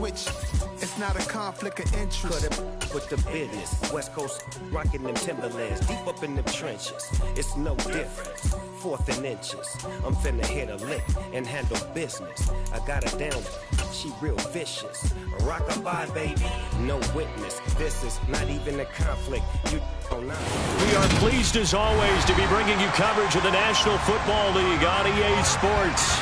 switch. It's not a conflict of interest. Cut it with the business. West Coast rocking them Timberlands. Deep up in them trenches. It's no difference. 4th and inches. I'm finna hit a lick and handle business. I got her down. She real vicious. Rock-a-bye, baby. No witness. This is not even a conflict. You don't know. We are pleased as always to be bringing you coverage of the National Football League on EA Sports.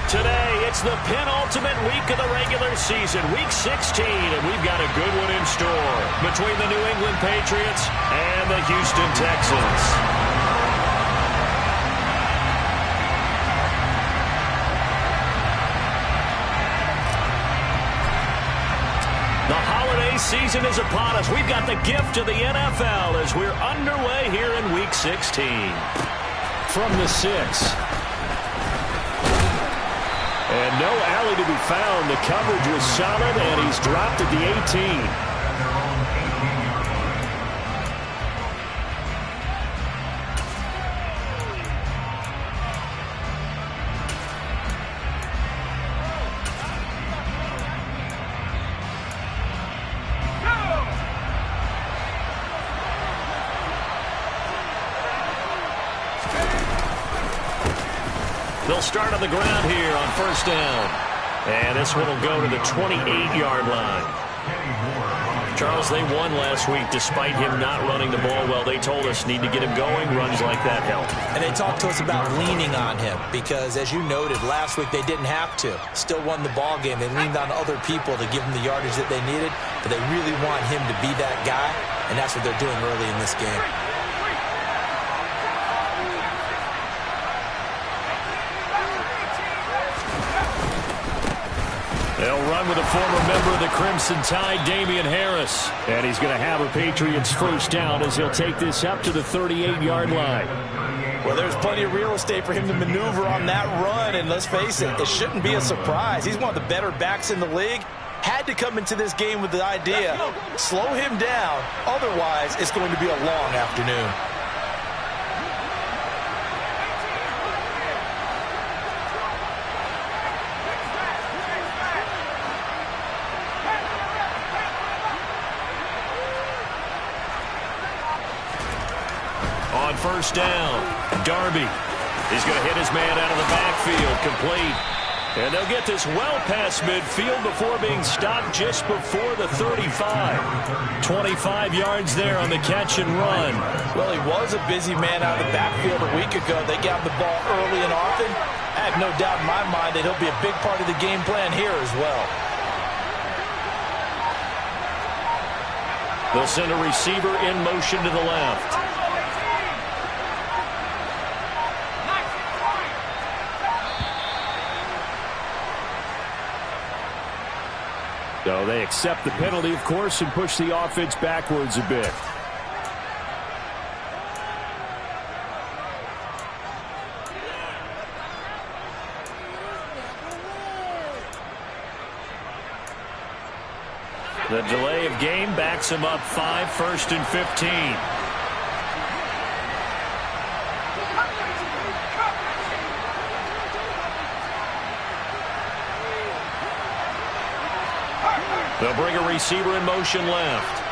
Today, it's the penultimate week of the regular season, week 16, and we've got a good one in store between the New England Patriots and the Houston Texans. The holiday season is upon us. We've got the gift of the NFL as we're underway here in week 16. From the 6. And no alley to be found. The coverage was solid, and he's dropped at the 18. They'll start on the ground here on first down. And this one will go to the 28-yard line. Charles, they won last week despite him not running the ball well. They told us need to get him going. Runs like that help. And they talked to us about leaning on him because, as you noted, last week they didn't have to. Still won the ball game. They leaned on other people to give them the yardage that they needed, but they really want him to be that guy, and that's what they're doing early in this game. They'll run with a former member of the Crimson Tide, Damian Harris. And he's going to have a Patriots first down as he'll take this up to the 38-yard line. Well, there's plenty of real estate for him to maneuver on that run. And let's face it, it shouldn't be a surprise. He's one of the better backs in the league. Had to come into this game with the idea, slow him down. Otherwise, it's going to be a long afternoon. On first down, Darby. He's going to hit his man out of the backfield, complete. And they'll get this well past midfield before being stopped just before the 35. 25 yards there on the catch and run. Well, he was a busy man out of the backfield a week ago. They got the ball early and often. I have no doubt in my mind that he'll be a big part of the game plan here as well. They'll send a receiver in motion to the left. So they accept the penalty, of course, and push the offense backwards a bit. The delay of game backs him up 5, 1st and 15. They'll bring a receiver in motion left.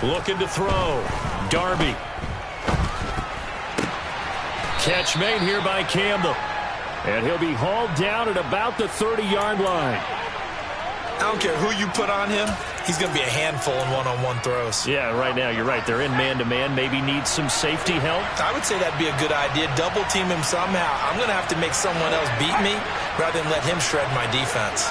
Looking to throw. Darby. Catch made here by Campbell. And he'll be hauled down at about the 30-yard line. I don't care who you put on him. He's going to be a handful in one-on-one throws. Yeah, right now, you're right. They're in man-to-man. Maybe need some safety help. I would say that'd be a good idea. Double team him somehow. I'm going to have to make someone else beat me rather than let him shred my defense.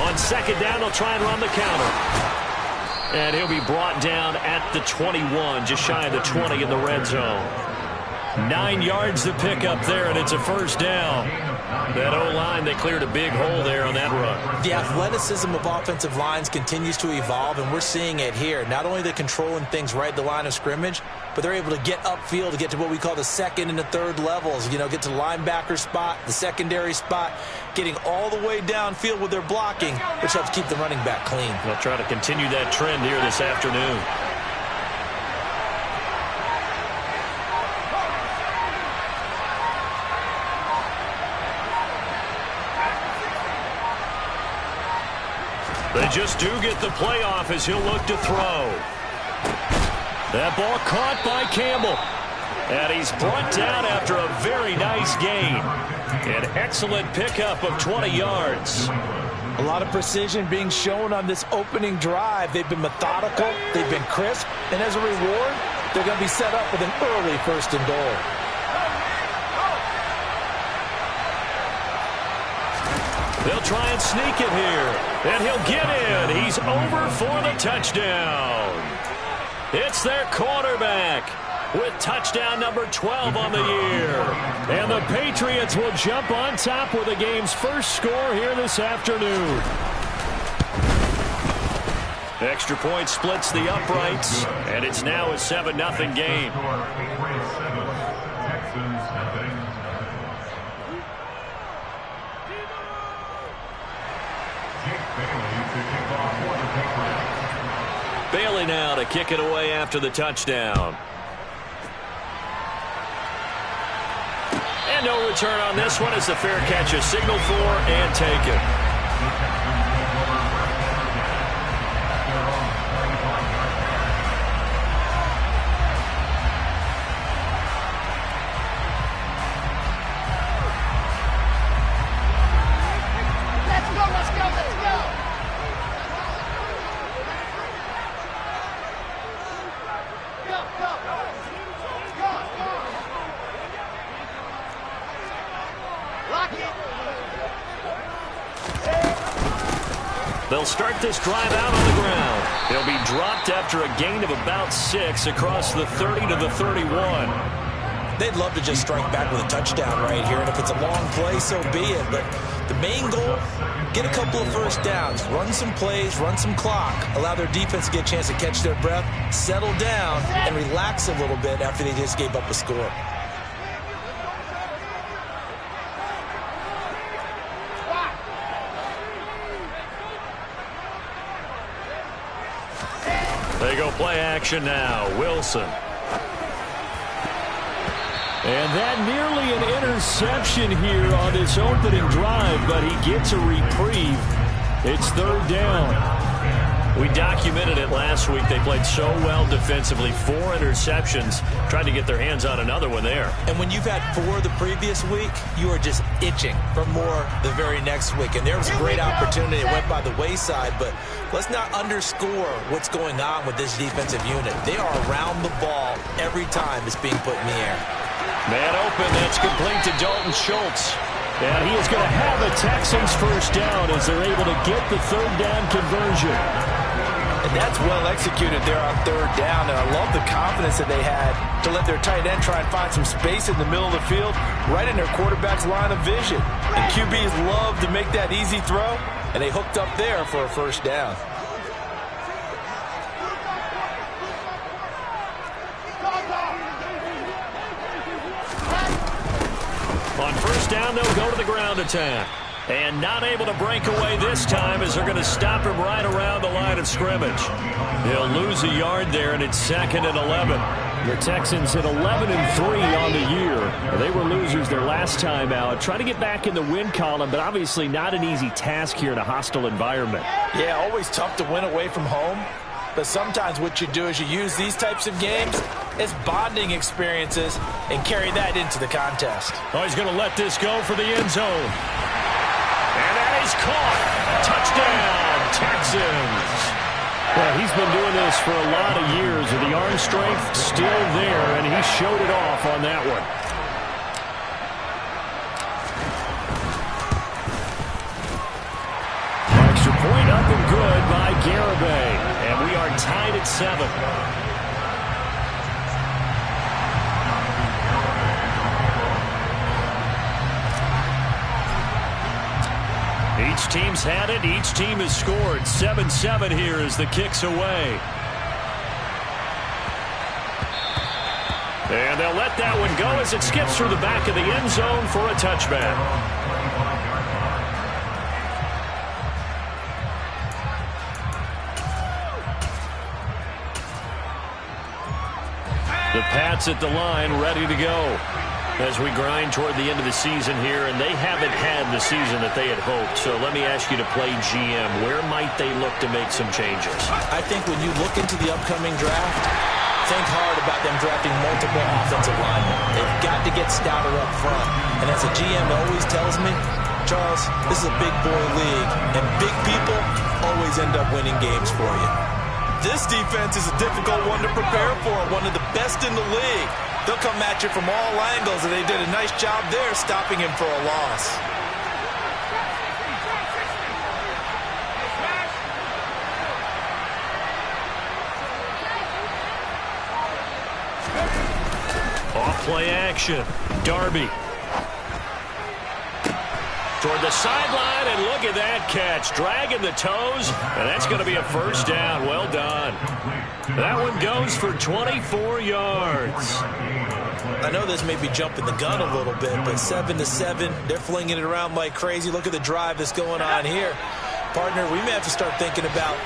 On second down, they'll try and run the counter. And he'll be brought down at the 21, just shy of the 20 in the red zone. 9 yards to pick up there, and it's a first down. That O-line, they cleared a big hole there on that run. The athleticism of offensive lines continues to evolve, and we're seeing it here. Not only they're controlling things right at the line of scrimmage, but they're able to get upfield to get to what we call the second and the third levels. You know, get to the linebacker spot, the secondary spot, getting all the way downfield with their blocking, which helps keep the running back clean. They'll try to continue that trend here this afternoon. They just do get the playoff as he'll look to throw. That ball caught by Campbell. And he's brought down after a very nice gain. An excellent pickup of 20 yards. A lot of precision being shown on this opening drive. They've been methodical, they've been crisp, and as a reward, they're going to be set up with an early 1st and goal. They'll try and sneak it here. And he'll get in. He's over for the touchdown. It's their quarterback with touchdown number 12 on the year. And the Patriots will jump on top with the game's first score here this afternoon. Extra point splits the uprights, and it's now a 7-0 game. Bailey now to kick it away after the touchdown. And no return on this one as the fair catch is signaled for and taken. They'll start this drive out on the ground. They'll be dropped after a gain of about 6 across the 30 to the 31. They'd love to just strike back with a touchdown right here, and if it's a long play, so be it. But the main goal, get a couple of first downs, run some plays, run some clock, allow their defense to get a chance to catch their breath, settle down, and relax a little bit after they just gave up a score. They go play action now. Wilson. And that nearly an interception here on this opening drive, but he gets a reprieve. It's 3rd down. We documented it last week. They played so well defensively. 4 interceptions. Tried to get their hands on another one there. And when you've had 4 the previous week, you are just itching for more the very next week. And there was a great opportunity. It went by the wayside, but let's not underscore what's going on with this defensive unit. They are around the ball every time it's being put in the air. Man open. That's complete to Dalton Schultz. And he is going to have the Texans first down as they're able to get the 3rd down conversion. And that's well executed there on 3rd down. And I love the confidence that they had to let their tight end try and find some space in the middle of the field, right in their quarterback's line of vision. And QBs love to make that easy throw, and they hooked up there for a first down. On first down, they'll go to the ground attack. And not able to break away this time as they're going to stop him right around the line of scrimmage. They'll lose a yard there, and it's 2nd and 11. The Texans hit 11-3 on the year. They were losers their last time out. Trying to get back in the win column, but obviously not an easy task here in a hostile environment. Yeah, always tough to win away from home. But sometimes what you do is you use these types of games as bonding experiences and carry that into the contest. Oh, he's going to let this go for the end zone. And that is caught. Touchdown, Texans. Well, he's been doing this for a lot of years, with the arm strength still there, and he showed it off on that one. Extra point up and good by Garibay. And we are tied at 7. Each team's had it. Each team has scored. 7-7 here as the kick's away. And they'll let that one go as it skips through the back of the end zone for a touchback. The Pats at the line, ready to go as we grind toward the end of the season here, and they haven't had the season that they had hoped. So let me ask you to play GM. Where might they look to make some changes? I think when you look into the upcoming draft, think hard about them drafting multiple offensive linemen. They've got to get stouter up front. And as a GM always tells me, Charles, this is a big boy league, and big people always end up winning games for you. This defense is a difficult one to prepare for, one of the best in the league. They'll come at you from all angles, and they did a nice job there stopping him for a loss. Off-play action. Darby. Toward the sideline, and look at that catch. Dragging the toes, and that's going to be a first down. Well done. That one goes for 24 yards. I know this may be jumping the gun a little bit, but 7-7, they're flinging it around like crazy. Look at the drive that's going on here. Partner, we may have to start thinking about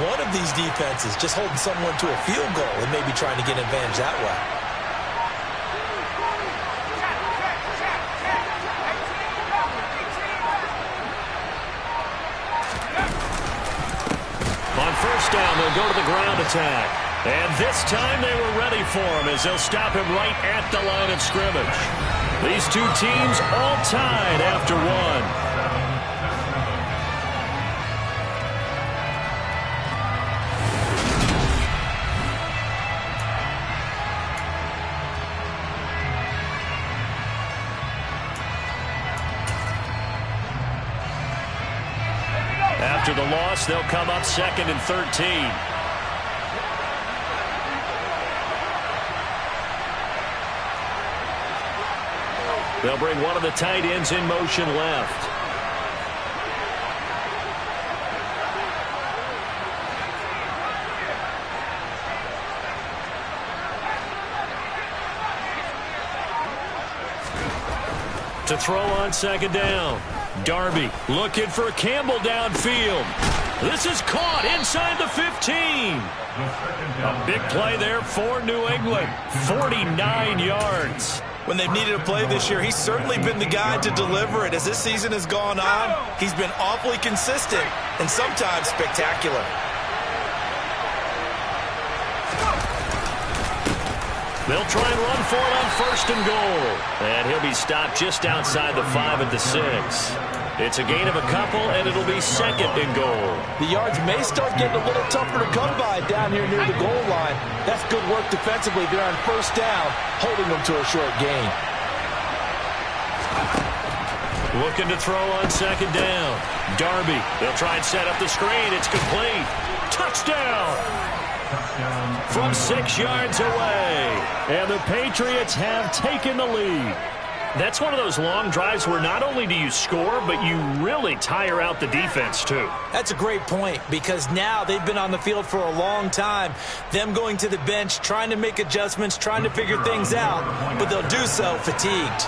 one of these defenses just holding someone to a field goal and maybe trying to get an advantage that way. On first down, they'll go to the ground attack. And this time they were ready for him as they'll stop him right at the line of scrimmage. These two teams all tied after one. After the loss, they'll come up 2nd and 13. They'll bring one of the tight ends in motion left. To throw on 2nd down. Darby looking for Campbell downfield. This is caught inside the 15. A big play there for New England. 49 yards. When they've needed a play this year, he's certainly been the guy to deliver it. As this season has gone on, he's been awfully consistent and sometimes spectacular. They'll try and run for it on 1st and goal. And he'll be stopped just outside the 5 at the 6. It's a gain of a couple, and it'll be 2nd and goal. The yards may start getting a little tougher to come by down here near the goal line. That's good work defensively. They're on 1st down, holding them to a short gain. Looking to throw on 2nd down. Darby, they'll try and set up the screen. It's complete. Touchdown! From 6 yards away. And the Patriots have taken the lead. That's one of those long drives where not only do you score, but you really tire out the defense, too. That's a great point, because now they've been on the field for a long time. Them going to the bench, trying to make adjustments, trying to figure things out, but they'll do so fatigued.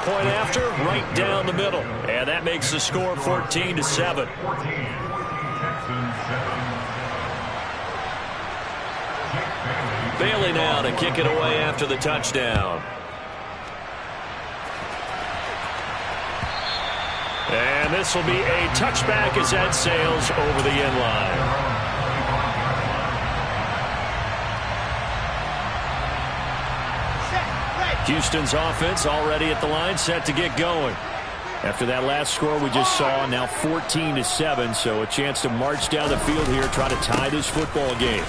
Point after, right down the middle. And that makes the score 14-7. Bailey now to kick it away after the touchdown. And this will be a touchback as that sails over the end line. Houston's offense already at the line, set to get going. After that last score we just saw, now 14-7, so a chance to march down the field here, try to tie this football game.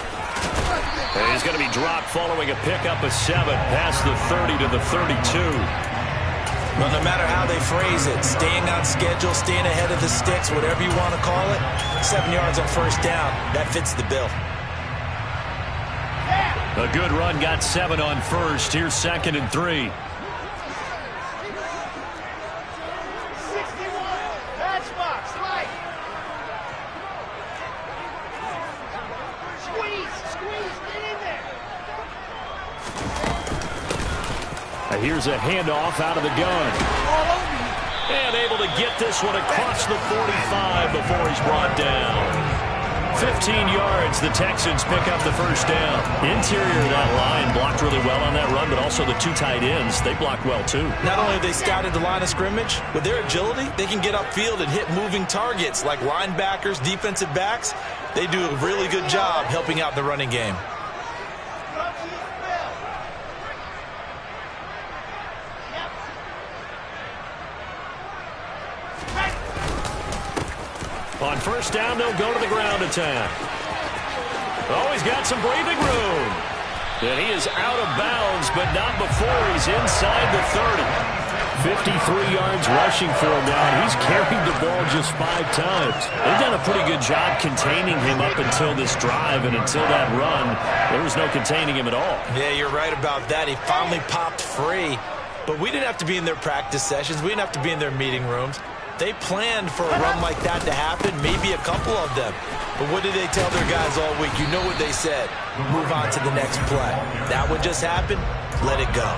And he's going to be dropped following a pickup of 7 past the 30 to the 32. Well, no matter how they phrase it, staying on schedule, staying ahead of the sticks, whatever you want to call it, 7 yards on 1st down, that fits the bill. A good run, got 7 on first. Here's 2nd and 3. Here's a handoff out of the gun. And able to get this one across the 45 before he's brought down. 15 yards, the Texans pick up the first down. Interior of that line blocked really well on that run, but also the 2 tight ends, they blocked well too. Not only have they scouted the line of scrimmage, with their agility, they can get upfield and hit moving targets like linebackers, defensive backs. They do a really good job helping out the running game. On first down, they'll go to the ground attack. Oh, he's got some breathing room. And he is out of bounds, but not before he's inside the 30. 53 yards rushing for him now, and he's carried the ball just 5 times. They've done a pretty good job containing him up until this drive, and until that run, there was no containing him at all. Yeah, you're right about that. He finally popped free. But we didn't have to be in their practice sessions. We didn't have to be in their meeting rooms. They planned for a run like that to happen, maybe a couple of them. But what did they tell their guys all week? You know what they said. Move on to the next play. That one just happened. Let it go.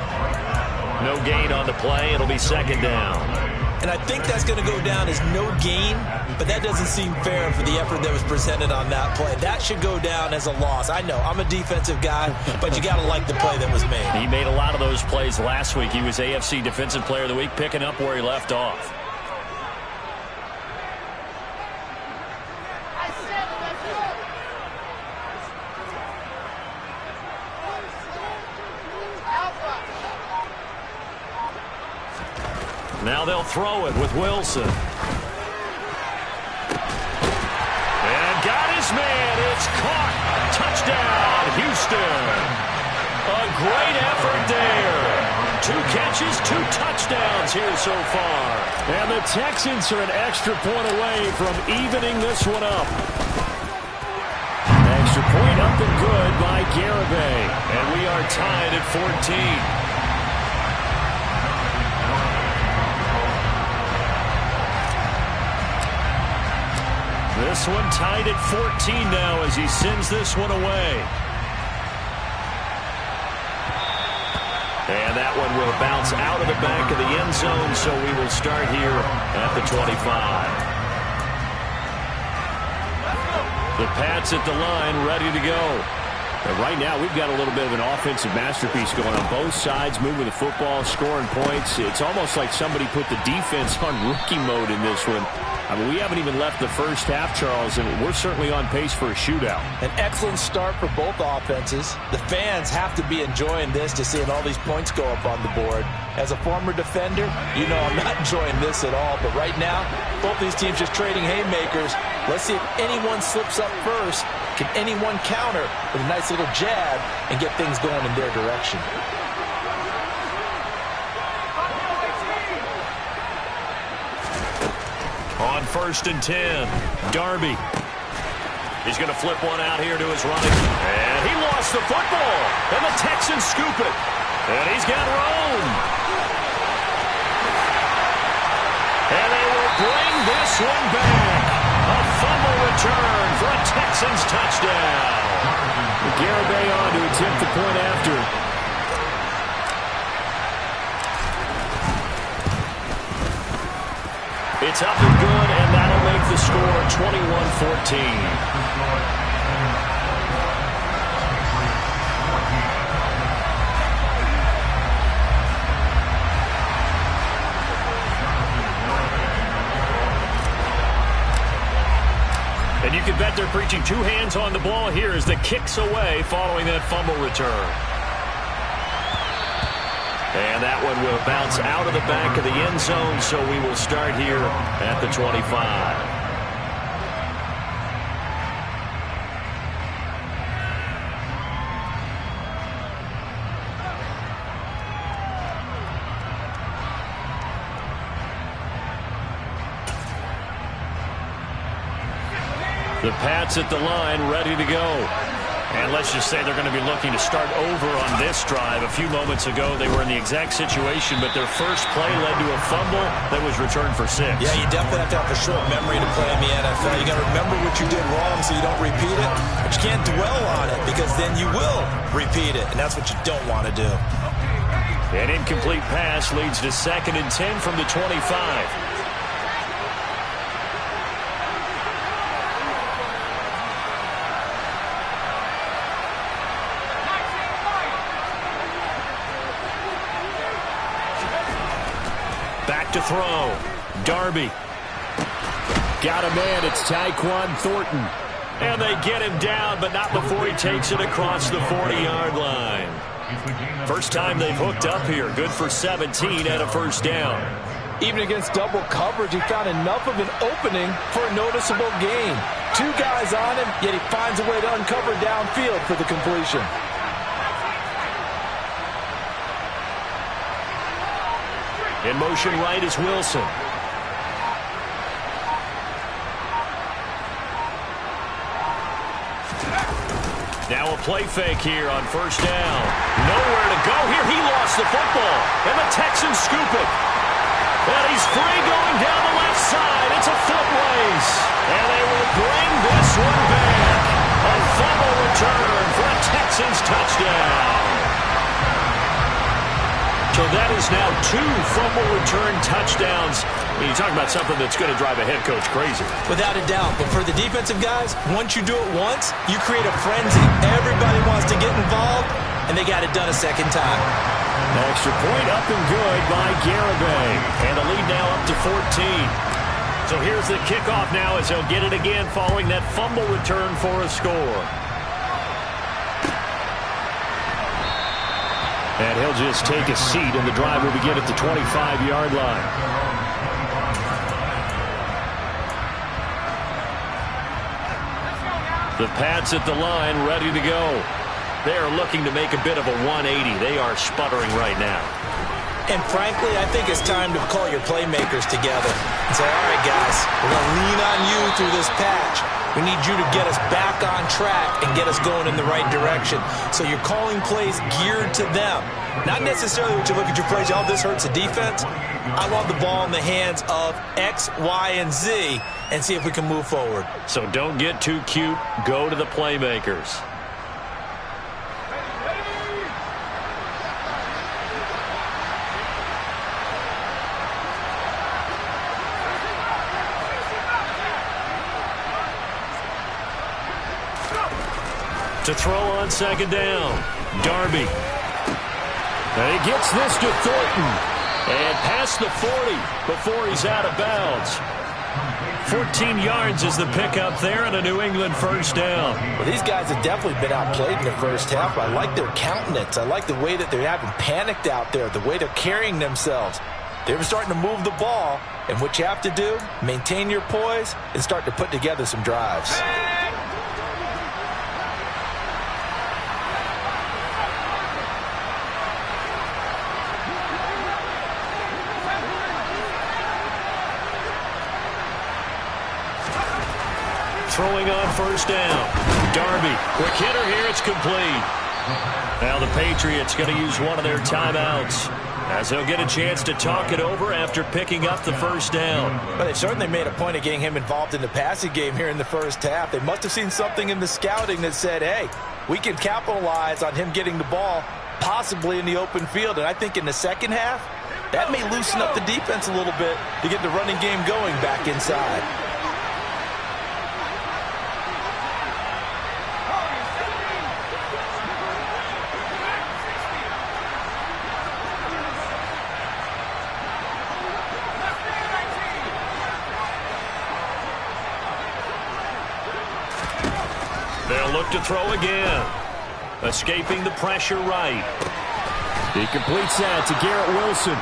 No gain on the play. It'll be 2nd down. And I think that's going to go down as no gain, but that doesn't seem fair for the effort that was presented on that play. That should go down as a loss. I know, I'm a defensive guy, but you got to like the play that was made. He made a lot of those plays last week. He was AFC Defensive Player of the Week, picking up where he left off. Now they'll throw it with Wilson. And got his man. It's caught. Touchdown, Houston. A great effort there. 2 catches, 2 touchdowns here so far. And the Texans are an extra point away from evening this one up. Extra point up and good by Garibay. And we are tied at 14. This one tied at 14 now as he sends this one away. And that one will bounce out of the back of the end zone, so we will start here at the 25. The Pats at the line, ready to go. And right now, we've got a little bit of an offensive masterpiece going on both sides, moving the football, scoring points. It's almost like somebody put the defense on rookie mode in this one. I mean, we haven't even left the first half, Charles, and we're certainly on pace for a shootout. An excellent start for both offenses. The fans have to be enjoying this, to seeing all these points go up on the board. As a former defender, you know I'm not enjoying this at all. But right now, both these teams just trading haymakers. Let's see if anyone slips up first. Can anyone counter with a nice little jab and get things going in their direction? On 1st and 10, Darby. He's going to flip one out here to his right. And he lost the football. And the Texans scoop it. And he's got Rome. And they will bring this one back. A fumble return for a Texans touchdown. Garibay on to attempt the point after. It's up and good, and that'll make the score 21-14. And you can bet they're preaching 2 hands on the ball here as the kick's away following that fumble return. And that one will bounce out of the back of the end zone, so we will start here at the 25. The Pats at the line, ready to go. And let's just say they're going to be looking to start over on this drive. A few moments ago, they were in the exact situation, but their first play led to a fumble that was returned for 6. Yeah, you definitely have to have a short memory to play in the NFL. You got to remember what you did wrong so you don't repeat it, but you can't dwell on it because then you will repeat it, and that's what you don't want to do. An incomplete pass leads to 2nd and 10 from the 25. Back to throw. Darby. Got a man. It's Tyquan Thornton. And they get him down, but not before he takes it across the 40-yard line. First time they've hooked up here. Good for 17 and a first down. Even against double coverage, he found enough of an opening for a noticeable gain. 2 guys on him, yet he finds a way to uncover downfield for the completion. In motion right is Wilson. Now a play fake here on first down. Nowhere to go here. He lost the football. And the Texans scoop it. And he's free going down the left side. It's a foot race. And they will bring this one back. A fumble return for a Texans touchdown. So that is now 2 fumble return touchdowns. You talk about something that's going to drive a head coach crazy. Without a doubt. But for the defensive guys, once you do it once, you create a frenzy. Everybody wants to get involved, and they got it done a second time. Extra point up and good by Garibay. And the lead now up to 14. So here's the kickoff now as they'll get it again following that fumble return for a score. And he'll just take a seat, and the drive will begin at the 25-yard line. The Pats at the line, ready to go. They are looking to make a bit of a 180. They are sputtering right now. And frankly, I think it's time to call your playmakers together and say, all right, guys, we're going to lean on you through this patch. We need you to get us back on track and get us going in the right direction. So you're calling plays geared to them. Not necessarily what you look at your plays, oh, this hurts the defense. I want the ball in the hands of X, Y, and Z and see if we can move forward. So don't get too cute. Go to the playmakers. To throw on second down, Darby. And he gets this to Thornton. And past the 40 before he's out of bounds. 14 yards is the pickup there and a New England first down. Well, these guys have definitely been outplayed in the first half. I like their countenance. I like the way that they're having panicked out there, the way they're carrying themselves. They're starting to move the ball. And what you have to do, maintain your poise and start to put together some drives. Throwing on first down. Darby, quick hitter here, it's complete. Now the Patriots going to use one of their timeouts as they'll get a chance to talk it over after picking up the first down. But they've certainly made a point of getting him involved in the passing game here in the first half. They must have seen something in the scouting that said, hey, we can capitalize on him getting the ball possibly in the open field. And I think in the second half, that may loosen up the defense a little bit to get the running game going back inside. They'll look to throw again. Escaping the pressure right. He completes that to Garrett Wilson.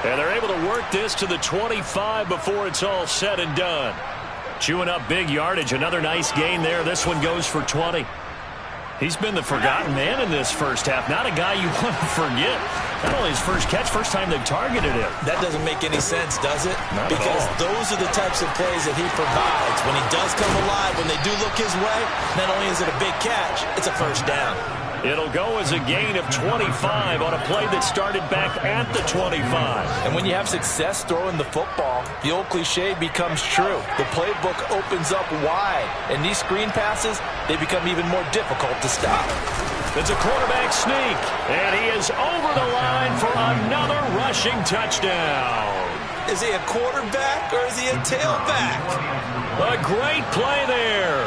And they're able to work this to the 25 before it's all said and done. Chewing up big yardage. Another nice gain there. This one goes for 20. He's been the forgotten man in this first half. Not a guy you want to forget. Not only his first catch, first time they've targeted him. That doesn't make any sense, does it? Not because at all. Those are the types of plays that he provides. When he does come alive, when they do look his way, not only is it a big catch, it's a first down. It'll go as a gain of 25 on a play that started back at the 25. And when you have success throwing the football, the old cliche becomes true. The playbook opens up wide, and these screen passes, they become even more difficult to stop. It's a quarterback sneak, and he is over the line for another rushing touchdown. Is he a quarterback or is he a tailback? A great play there.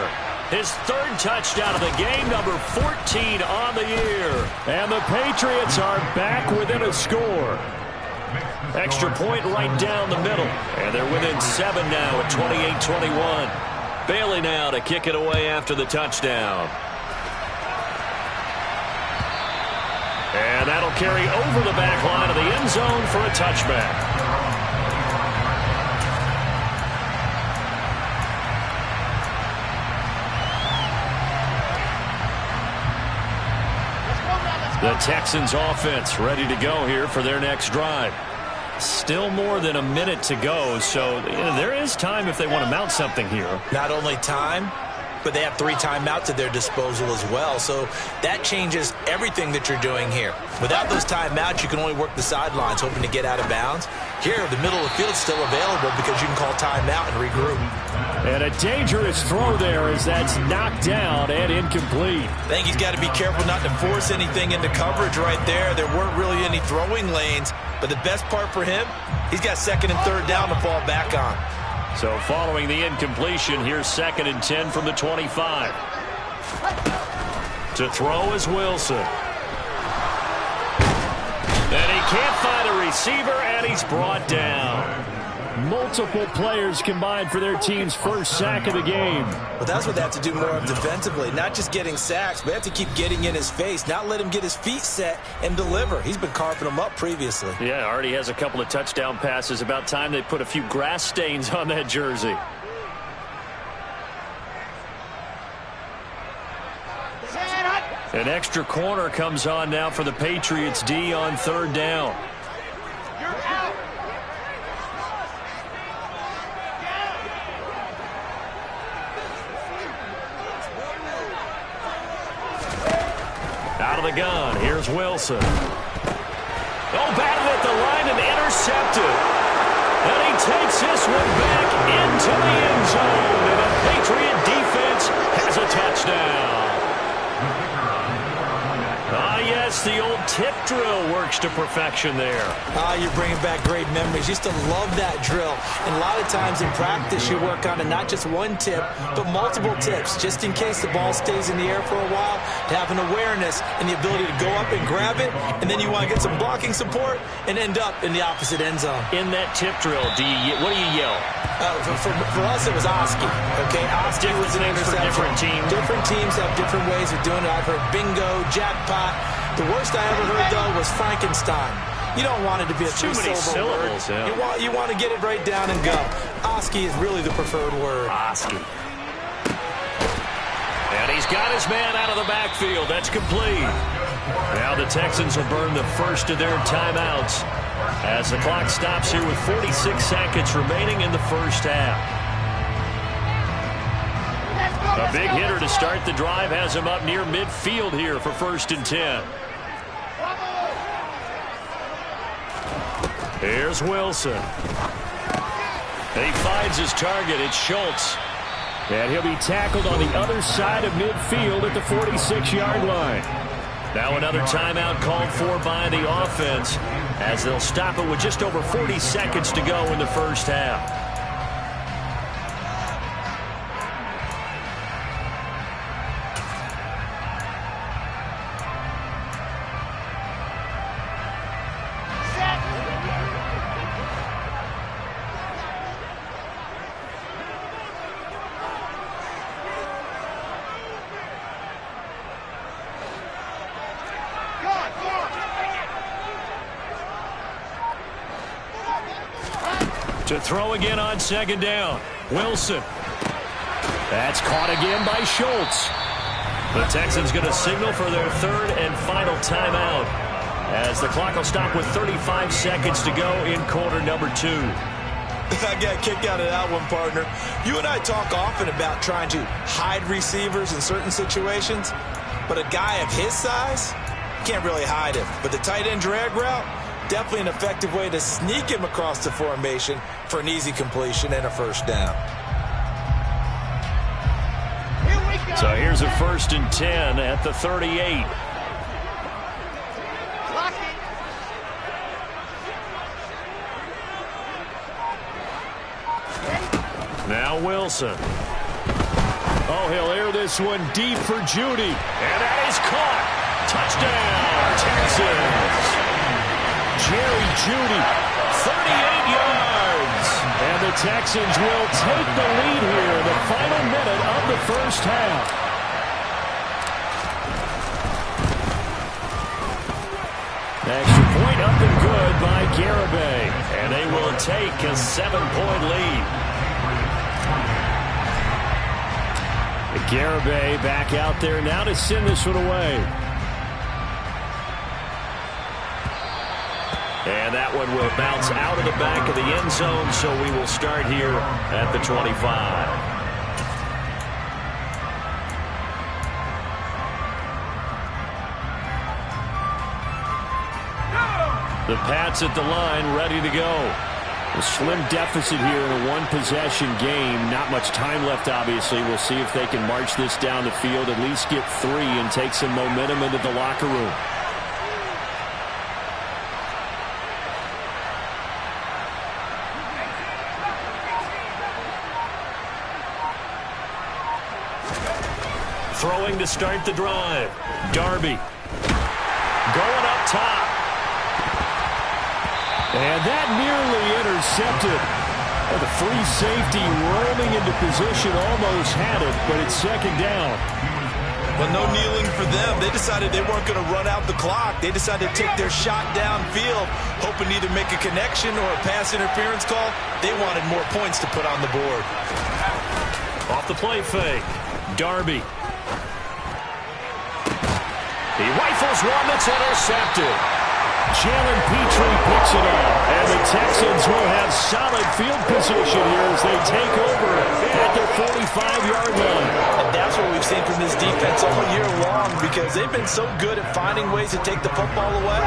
His third touchdown of the game, number 14 on the year. And the Patriots are back within a score. Extra point right down the middle. And they're within 7 now at 28-21. Bailey now to kick it away after the touchdown. And that'll carry over the back line of the end zone for a touchback. The Texans offense ready to go here for their next drive. Still more than a minute to go, so there is time if they want to mount something here. Not only time, but they have 3 timeouts at their disposal as well, so that changes everything that you're doing here. Without those timeouts, you can only work the sidelines, hoping to get out of bounds. Here, the middle of the field is still available because you can call timeout and regroup. And a dangerous throw there as that's knocked down and incomplete. I think he's got to be careful not to force anything into coverage right there. There weren't really any throwing lanes, but the best part for him, he's got 2nd and 3rd down to fall back on. So following the incompletion, here's 2nd and 10 from the 25. To throw is Wilson. And he can't find a receiver, and he's brought down. Multiple players combined for their team's first sack of the game. But that's what they have to do more of defensively. Not just getting sacks, but they have to keep getting in his face, not let him get his feet set and deliver. He's been carving them up previously. Yeah, already has a couple of touchdown passes. About time they put a few grass stains on that jersey. An extra corner comes on now for the Patriots D on 3rd down. Out of the gun, here's Wilson. Oh, batted at the line and intercepted. And he takes this one back into the end zone. And the Patriot defense has a touchdown. Ah, yes, the old tip drill works to perfection there. You're bringing back great memories. Used to love that drill. And a lot of times in practice, you work on it, not just one tip, but multiple tips, just in case the ball stays in the air for a while, to have an awareness and the ability to go up and grab it, and then you want to get some blocking support and end up in the opposite end zone. In that tip drill, what do you yell? For us, it was Oski. Okay, Oski was an interception. Different teams. Different teams have different ways of doing it. I've heard bingo, jackpot. The worst I ever heard, though, was Frankenstein. You don't want it to be a too many syllables. Yeah. You want to get it right down and go. Oski is really the preferred word. Oski. And he's got his man out of the backfield. That's complete. Now the Texans will burn the first of their timeouts as the clock stops here with 46 seconds remaining in the first half. A big hitter to start the drive has him up near midfield here for 1st and 10. Here's Wilson. He finds his target. It's Schultz. And he'll be tackled on the other side of midfield at the 46-yard line. Now another timeout called for by the offense as they'll stop it with just over 40 seconds to go in the first half. To throw again on 2nd down. Wilson. That's caught again by Schultz. The Texans going to signal for their third and final timeout as the clock will stop with 35 seconds to go in quarter number 2. I got kicked out of that one, partner. You and I talk often about trying to hide receivers in certain situations, but a guy of his size can't really hide him. But the tight end drag route, definitely an effective way to sneak him across the formation for an easy completion and a first down. So here's a 1st and 10 at the 38. Now Wilson. Oh, he'll air this one deep for Jeudy. And that is caught. Touchdown, Texans. Jerry Jeudy, 38 yards. And the Texans will take the lead here in the final minute of the first half. Extra point up and good by Garibay. And they will take a 7-point lead. Garibay back out there now to send this one away. And that one will bounce out of the back of the end zone, so we will start here at the 25. The Pats at the line, ready to go. A slim deficit here in a one-possession game. Not much time left, obviously. We'll see if they can march this down the field, at least get 3, and take some momentum into the locker room. Throwing to start the drive. Darby. Going up top. And that nearly intercepted. The free safety roaming into position, almost had it, but it's 2nd down. Well, no kneeling for them. They decided they weren't going to run out the clock. They decided to take their shot downfield, hoping to either make a connection or a pass interference call. They wanted more points to put on the board. Off the play fake. Darby. He rifles one that's intercepted. Jalen Petrie picks it up, and the Texans will have solid field position here as they take over at their 45-yard line. And that's what we've seen from this defense all year long, because they've been so good at finding ways to take the football away.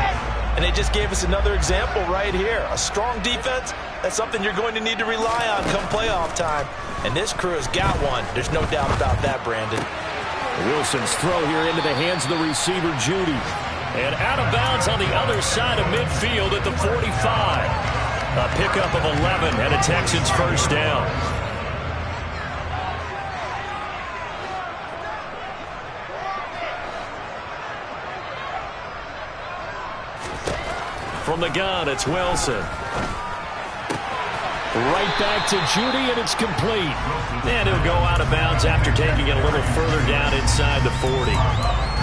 And they just gave us another example right here. A strong defense, that's something you're going to need to rely on come playoff time. And this crew has got one. There's no doubt about that, Brandon. Wilson's throw here into the hands of the receiver, Jeudy. And out of bounds on the other side of midfield at the 45. A pickup of 11 and a Texans first down. From the gun, it's Wilson. Right back to Jeudy, and it's complete. And he'll go out of bounds after taking it a little further down inside the 40.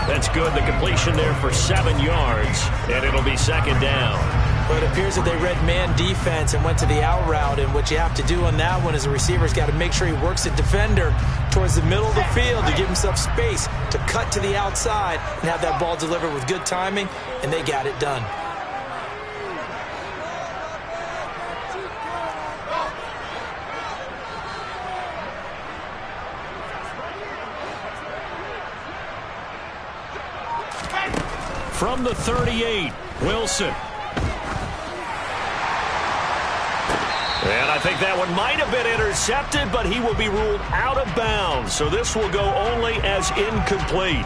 That's good. The completion there for 7 yards, and it'll be 2nd down. But it appears that they read man defense and went to the out route, and what you have to do on that one is the receiver's got to make sure he works the defender towards the middle of the field to give himself space to cut to the outside and have that ball delivered with good timing, and they got it done. From the 38, Wilson. And I think that one might have been intercepted, but he will be ruled out of bounds. So this will go only as incomplete.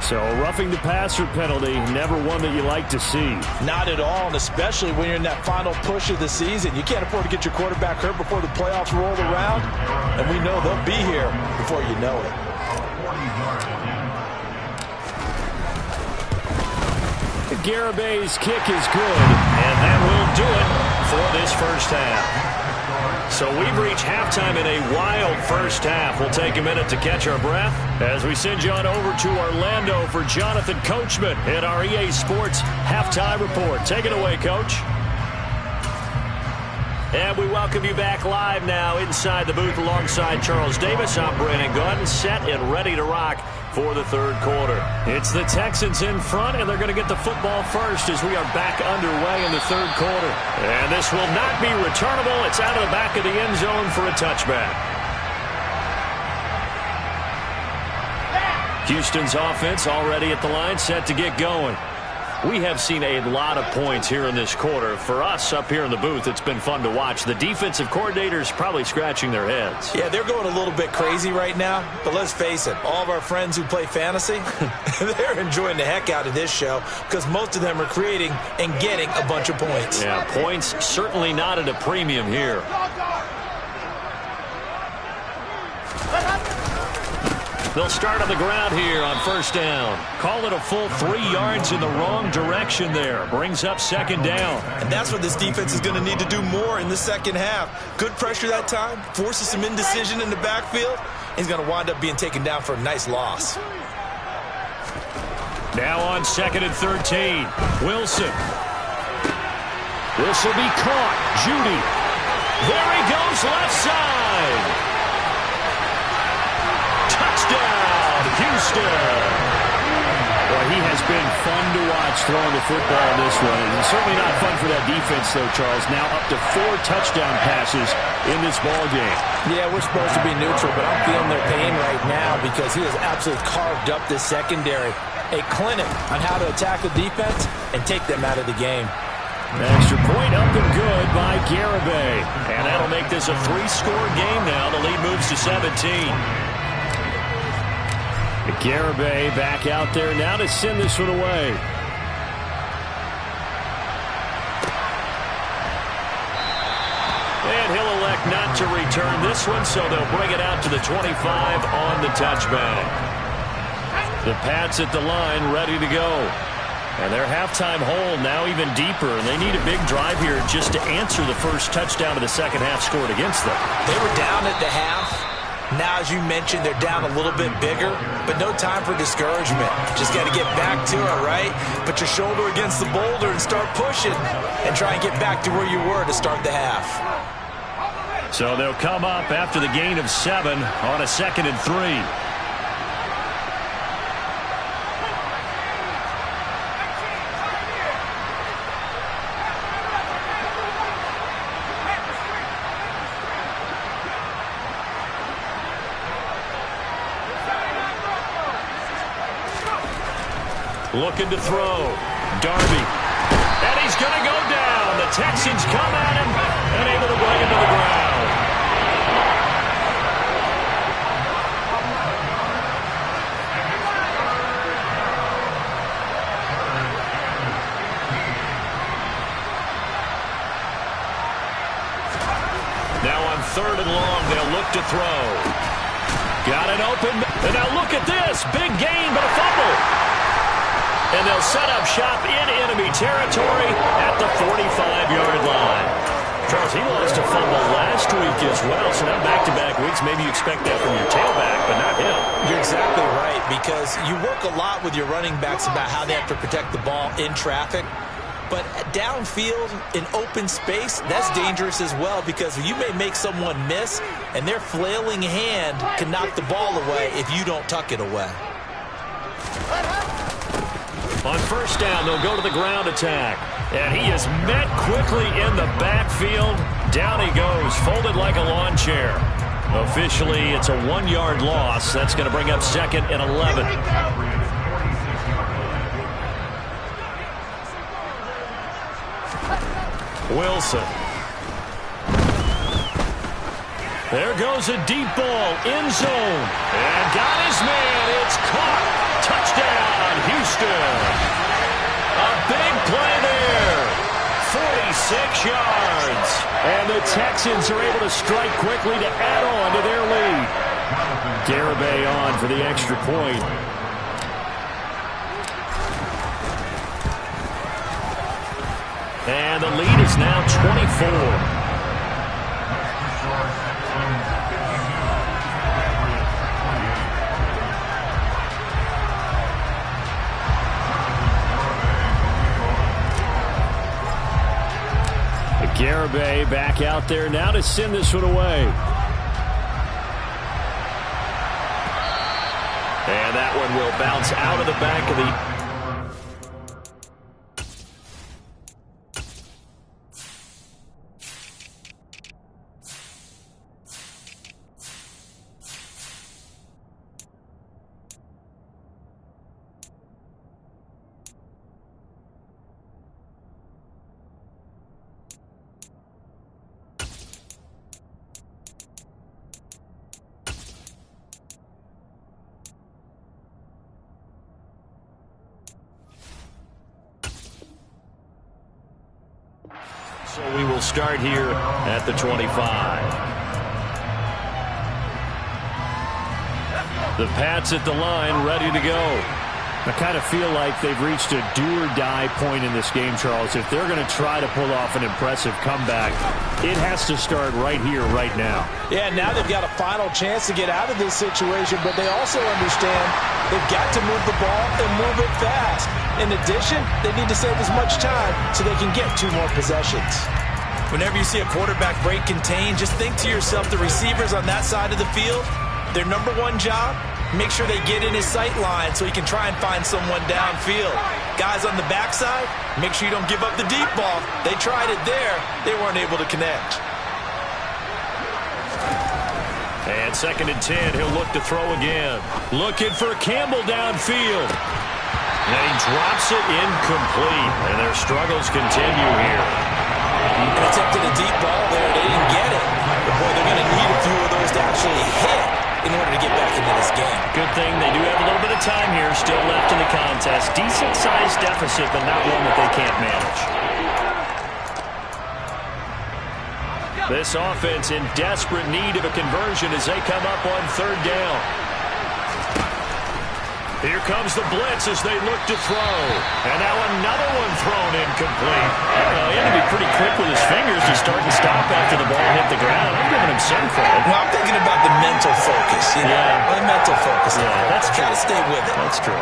So roughing the passer penalty, never one that you like to see. Not at all, and especially when you're in that final push of the season. You can't afford to get your quarterback hurt before the playoffs roll around, and we know they'll be here before you know it. Garibay's kick is good, and that will do it for this first half. So we've reached halftime in a wild first half. We'll take a minute to catch our breath as we send you on over to Orlando for Jonathan Coachman in our EA Sports Halftime Report. Take it away, Coach. And we welcome you back live now inside the booth alongside Charles Davis. I'm Brandon Gaudin, set and ready to rock for the third quarter. It's the Texans in front, and they're going to get the football first as we are back underway in the third quarter. And this will not be returnable. It's out of the back of the end zone for a touchback. Houston's offense already at the line, set to get going. We have seen a lot of points here in this quarter. For us up here in the booth, it's been fun to watch. The defensive coordinators probably scratching their heads. Yeah, they're going a little bit crazy right now. But let's face it, all of our friends who play fantasy, they're enjoying the heck out of this show because most of them are creating and getting a bunch of points. Yeah, points certainly not at a premium here. They'll start on the ground here on first down. Call it a full 3 yards in the wrong direction there. Brings up second down. And that's what this defense is going to need to do more in the second half. Good pressure that time. Forces some indecision in the backfield. He's going to wind up being taken down for a nice loss. Now on 2nd and 13. Wilson. This will be caught. Judy. There he goes left side. Touchdown, Houston. Well, he has been fun to watch throwing the football in this one. And certainly not fun for that defense, though, Charles. Now up to 4 touchdown passes in this ball game. Yeah, we're supposed to be neutral, but I'm feeling their pain right now because he has absolutely carved up this secondary. A clinic on how to attack the defense and take them out of the game. Extra point up and good by Garibay. And that'll make this a 3-score game now. The lead moves to 17. Garibay back out there now to send this one away. And he'll elect not to return this one, so they'll bring it out to the 25 on the touchback. The Pats at the line ready to go. And their halftime hole now even deeper, and they need a big drive here just to answer the first touchdown of the second half scored against them. They were down at the half. Now, as you mentioned, they're down a little bit bigger, but no time for discouragement. Just got to get back to it, right? Put your shoulder against the boulder and start pushing and try and get back to where you were to start the half. So they'll come up after the gain of 7 on a 2nd and 3. Looking to throw. Darby. And he's going to go down. The Texans come at him and able to bring him to the ground. Now on 3rd and long, they'll look to throw. Got it open. And now look at this. Big gain, but a fumble. And they'll set up shop in enemy territory at the 45-yard line. Charles, he lost a fumble last week as well, so now back-to-back weeks, maybe you expect that from your tailback, but not him. You're exactly right, because you work a lot with your running backs about how they have to protect the ball in traffic. But downfield, in open space, that's dangerous as well, because you may make someone miss, and their flailing hand can knock the ball away if you don't tuck it away. On first down, they'll go to the ground attack. And he is met quickly in the backfield. Down he goes, folded like a lawn chair. Officially, it's a 1-yard loss. That's going to bring up 2nd and 11. Wilson. There goes a deep ball, end zone. And got his man. It's caught. Touchdown, Houston. A big play there. 46 yards. And the Texans are able to strike quickly to add on to their lead. Garibay on for the extra point. And the lead is now 24. Garibay back out there now to send this one away. And that one will bounce out of the back of the... So we will start here at the 25. The Pats at the line, ready to go. I kind of feel like they've reached a do-or-die point in this game, Charles. If they're going to try to pull off an impressive comeback, it has to start right here, right now. Yeah, now they've got a final chance to get out of this situation, but they also understand they've got to move the ball and move it fast. In addition, they need to save as much time so they can get 2 more possessions. Whenever you see a quarterback break contain, just think to yourself, the receivers on that side of the field, their number one job, make sure they get in his sight line so he can try and find someone downfield. Guys on the backside, make sure you don't give up the deep ball. They tried it there. They weren't able to connect. And 2nd and 10, he'll look to throw again. Looking for Campbell downfield. And he drops it incomplete. And their struggles continue here. Attempted a deep ball there. They didn't get it. But boy, they're going to need a few of those to actually hit in order to get back into this game. Good thing they do have a little bit of time here still left in the contest. Decent-sized deficit, but not one that they can't manage. This offense in desperate need of a conversion as they come up on 3rd down. Here comes the blitz as they look to throw. And now another one thrown incomplete. I don't know, he had to be pretty quick with his fingers to start and stop after the ball hit the ground. I'm giving him some credit. Well, I'm thinking about the mental focus. You know? Yeah. The mental focus. Yeah, that's true. Got to stay with it. That's true.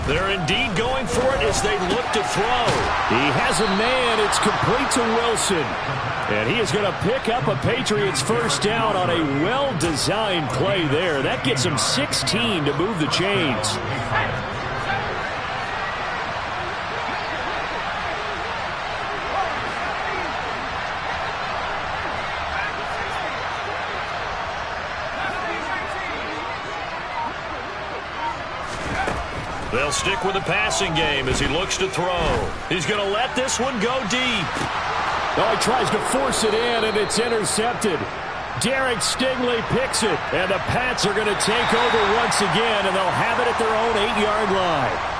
They're indeed going for it as they look to throw. He has a man. It's complete to Wilson. And he is going to pick up a Patriots first down on a well-designed play there. That gets him 16 to move the chains. They'll stick with the passing game as he looks to throw. He's going to let this one go deep. Oh, he tries to force it in, and it's intercepted. Derek Stingley picks it, and the Pats are going to take over once again, and they'll have it at their own 8-yard line.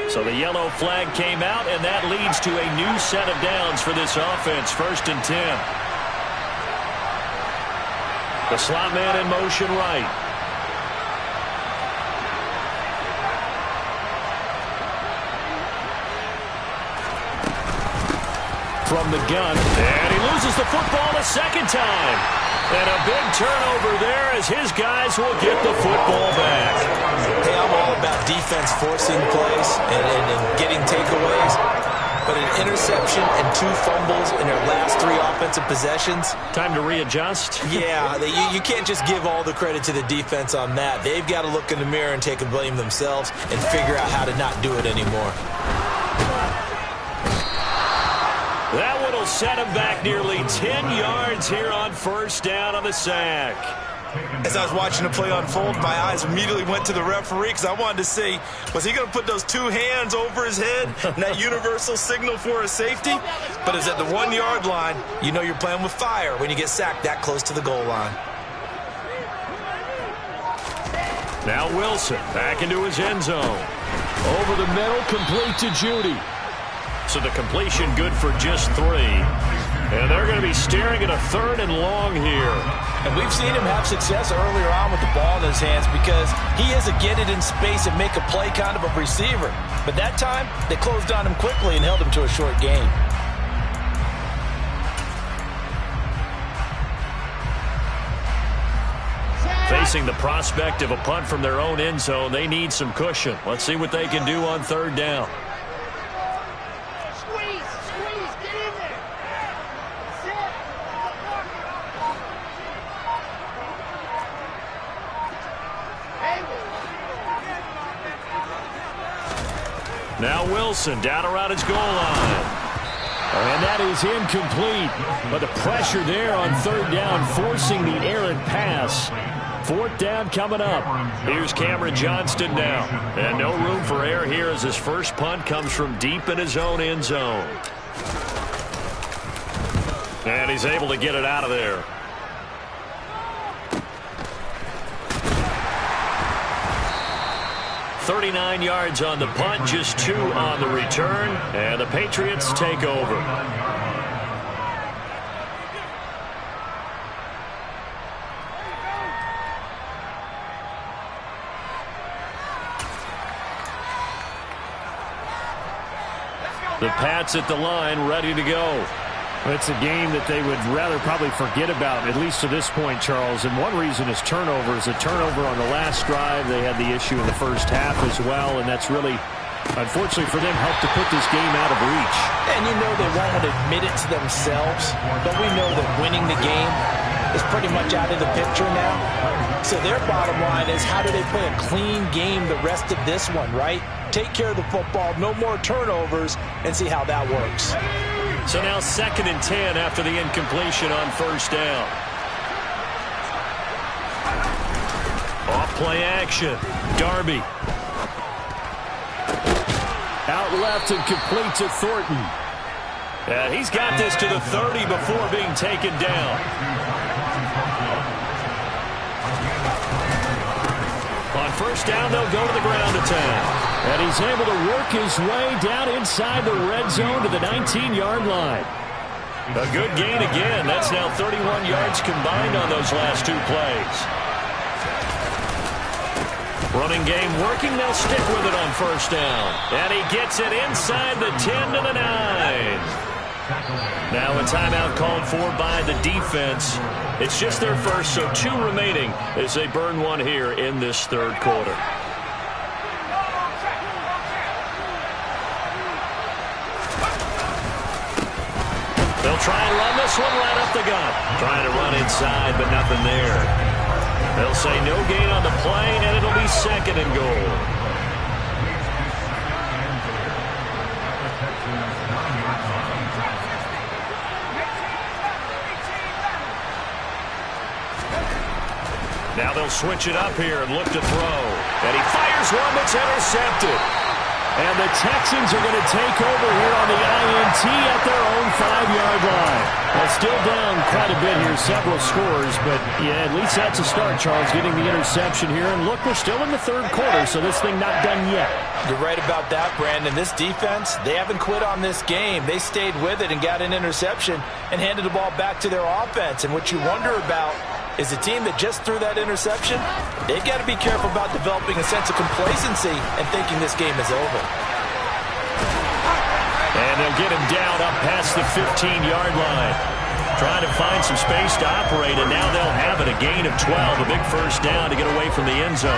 So the yellow flag came out, and that leads to a new set of downs for this offense. 1st and 10. The slot man in motion right. From the gun, and he loses the football a second time. And a big turnover there as his guys will get the football back. Hey, I'm all about defense forcing plays and getting takeaways. But an interception and 2 fumbles in their last 3 offensive possessions. Time to readjust. Yeah, you can't just give all the credit to the defense on that. They've got to look in the mirror and take a blame themselves and figure out how to not do it anymore. That one will set him back nearly 10 yards here on 1st down on the sack. As I was watching the play unfold, my eyes immediately went to the referee because I wanted to see, was he going to put those 2 hands over his head and that universal signal for a safety? But it's at the 1-yard line. You know you're playing with fire when you get sacked that close to the goal line. Now Wilson back into his end zone. Over the middle, complete to Judy. So the completion good for just 3. And they're going to be staring at a 3rd and long here. And we've seen him have success earlier on with the ball in his hands because he is a get it in space and make a play kind of a receiver. But that time, they closed on him quickly and held him to a short gain. Facing the prospect of a punt from their own end zone, they need some cushion. Let's see what they can do on 3rd down. Now Wilson down around his goal line. And that is incomplete. But the pressure there on 3rd down, forcing the errant pass. 4th down coming up. Here's Cameron Johnston now. And no room for error here as his first punt comes from deep in his own end zone. And he's able to get it out of there. $39 yards on the punt, just 2 on the return, and the Patriots take over. The Pats at the line, ready to go. It's a game that they would rather probably forget about, at least to this point, Charles. And one reason is turnovers. A turnover on the last drive. They had the issue in the first half as well, and that's really, unfortunately for them, helped to put this game out of reach. And you know they won't admit it to themselves, but we know that winning the game is pretty much out of the picture now. So their bottom line is, how do they play a clean game the rest of this one, right? Take care of the football, no more turnovers, and see how that works. So now 2nd and 10 after the incompletion on 1st down. Off play action. Darby. Out left and complete to Thornton. And he's got this to the 30 before being taken down. On 1st down, they'll go to the ground attack. And he's able to work his way down inside the red zone to the 19-yard line. A good gain again. That's now 31 yards combined on those last 2 plays. Running game working. They'll stick with it on 1st down. And he gets it inside the 10 to the 9. Now a timeout called for by the defense. It's just their first, so 2 remaining as they burn one here in this 3rd quarter. They'll try and run this one right up the gut. Trying to run inside, but nothing there. They'll say no gain on the play, and it'll be 2nd and goal. Now they'll switch it up here and look to throw. And he fires one that's intercepted. And the Texans are going to take over here on the INT at their own 5-yard line. Well, still down quite a bit here, several scores, but yeah, at least that's a start, Charles, getting the interception here. And look, we're still in the 3rd quarter, so this thing not done yet. You're right about that, Brandon. This defense, they haven't quit on this game. They stayed with it and got an interception and handed the ball back to their offense. And what you wonder about is a team that just threw that interception, they've got to be careful about developing a sense of complacency and thinking this game is over. And they'll get him down up past the 15-yard line. Trying to find some space to operate, and now they'll have it. A gain of 12, a big 1st down to get away from the end zone.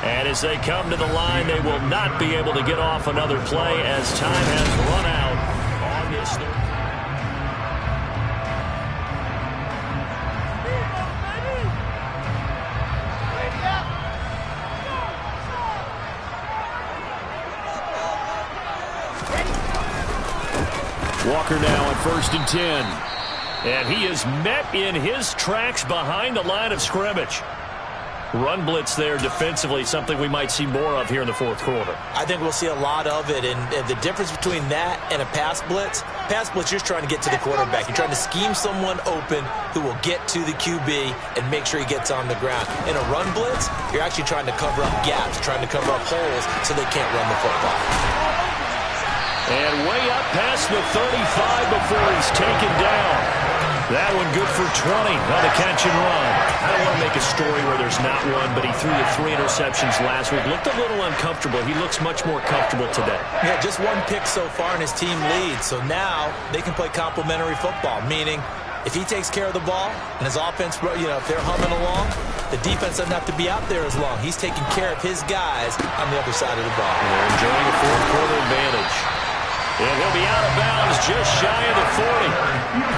And as they come to the line, they will not be able to get off another play as time has run out on this third. Walker now on 1st and 10. And he is met in his tracks behind the line of scrimmage. Run blitz there defensively, something we might see more of here in the fourth quarter. I think we'll see a lot of it, and the difference between that and a pass blitz, you're trying to get to the quarterback. You're trying to scheme someone open who will get to the QB and make sure he gets on the ground. In a run blitz, you're actually trying to cover up gaps, trying to cover up holes so they can't run the football. And way up past the 35 before he's taken down. That one good for 20 on the catch and run. I don't want to make a story where there's not one, but he threw the 3 interceptions last week. Looked a little uncomfortable. He looks much more comfortable today. Yeah, just 1 pick so far and his team leads. So now they can play complementary football, meaning if he takes care of the ball and his offense, if they're humming along, the defense doesn't have to be out there as long. He's taking care of his guys on the other side of the ball. And they're enjoying a fourth quarter advantage. And he'll be out of bounds just shy of the 40.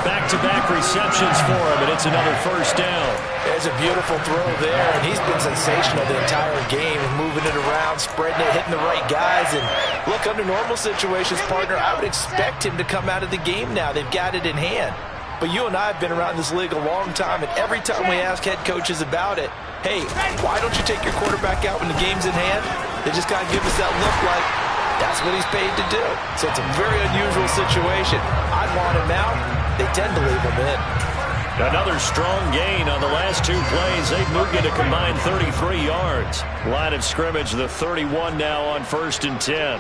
Back-to-back receptions for him, and it's another first down. There's a beautiful throw there, and he's been sensational the entire game, moving it around, spreading it, hitting the right guys. And look, under normal situations, partner, I would expect him to come out of the game now. They've got it in hand. But you and I have been around this league a long time, and every time we ask head coaches about it, hey, why don't you take your quarterback out when the game's in hand? They just kind of give us that look like, that's what he's paid to do. So it's a very unusual situation. I'd want him out. They tend to leave him in. Another strong gain on the last 2 plays. They've moved it a combined 33 yards. Line of scrimmage, the 31 now on 1st and 10.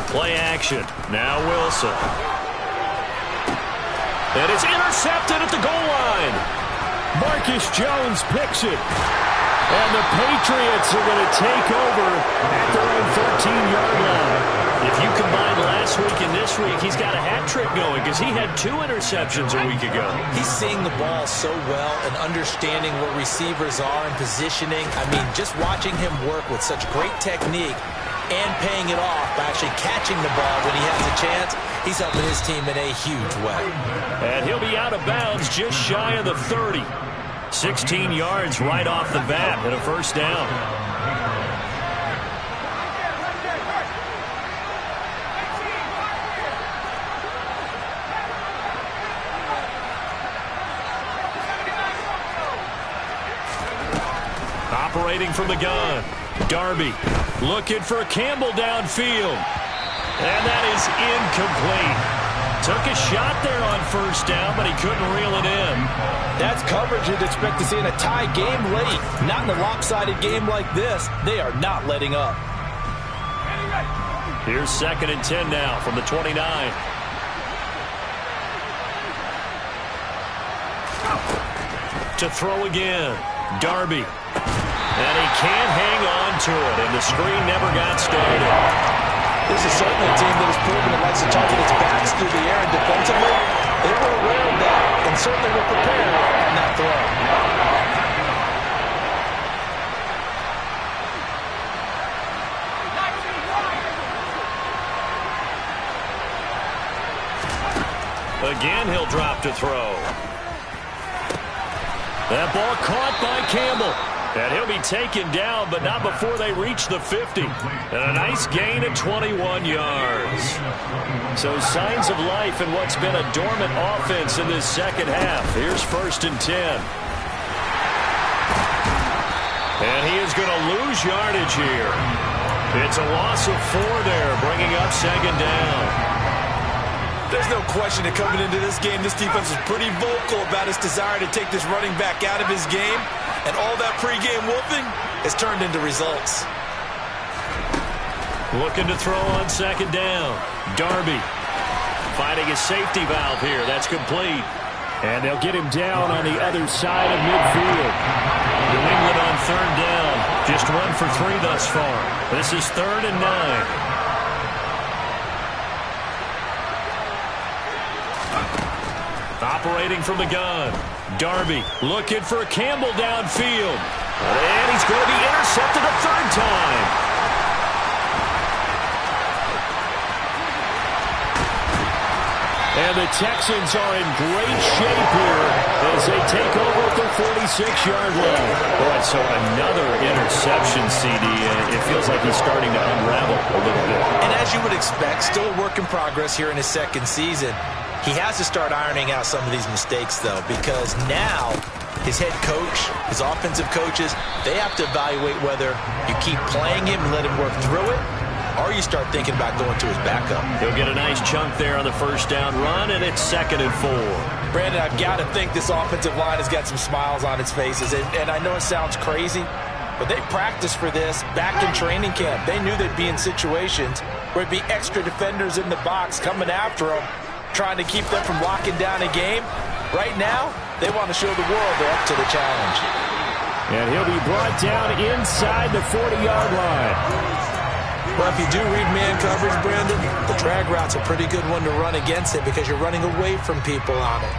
Play action. Now Wilson. And it's intercepted at the goal line. Marcus Jones picks it. And the Patriots are going to take over at their own 13-yard line. If you combine last week and this week, he's got a hat trick going because he had 2 interceptions a week ago. He's seeing the ball so well and understanding where receivers are and positioning. I mean, just watching him work with such great technique and paying it off by actually catching the ball when he has a chance, he's helping his team in a huge way. And he'll be out of bounds just shy of the 30. 16 yards right off the bat and a first down. Operating from the gun, Darby looking for Campbell downfield. And that is incomplete. Took a shot there on first down, but he couldn't reel it in. That's coverage you'd expect to see in a tie game late. Not in a lopsided game like this. They are not letting up. Here's 2nd and 10 now from the 29. To throw again, Darby. And he can't hang on to it, and the screen never got started. This is certainly a team that has proven it likes to target its backs through the air, and defensively, they were aware of that and certainly were prepared on that throw. Again, he'll drop to throw. That ball caught by Campbell. And he'll be taken down, but not before they reach the 50. And a nice gain of 21 yards. So signs of life in what's been a dormant offense in this second half. Here's 1st and 10. And he is going to lose yardage here. It's a loss of 4 there, bringing up 2nd down. There's no question that coming into this game, this defense was pretty vocal about its desire to take this running back out of his game. And all that pregame wolfing has turned into results. Looking to throw on 2nd down. Darby finding a safety valve here. That's complete. And they'll get him down on the other side of midfield. New England on 3rd down. Just 1 for 3 thus far. This is 3rd and 9. Operating from the gun. Darby looking for Campbell downfield. And he's going to be intercepted a 3rd time. And the Texans are in great shape here as they take over at their 46-yard line. Boy, so another interception, CD. It feels like he's starting to unravel a little bit. And as you would expect, still a work in progress here in his 2nd season. He has to start ironing out some of these mistakes, though, because now his head coach, his offensive coaches, they have to evaluate whether you keep playing him and let him work through it, or you start thinking about going to his backup. He'll get a nice chunk there on the first down run, and it's 2nd and 4. Brandon, I've got to think this offensive line has got some smiles on its faces, and I know it sounds crazy, but they practiced for this back in training camp. They knew they'd be in situations where it'd be extra defenders in the box coming after them, trying to keep them from locking down a game. Right now, they want to show the world they're up to the challenge. And he'll be brought down inside the 40-yard line. Well, if you do read man coverage, Brandon, the drag route's a pretty good one to run against it because you're running away from people on it.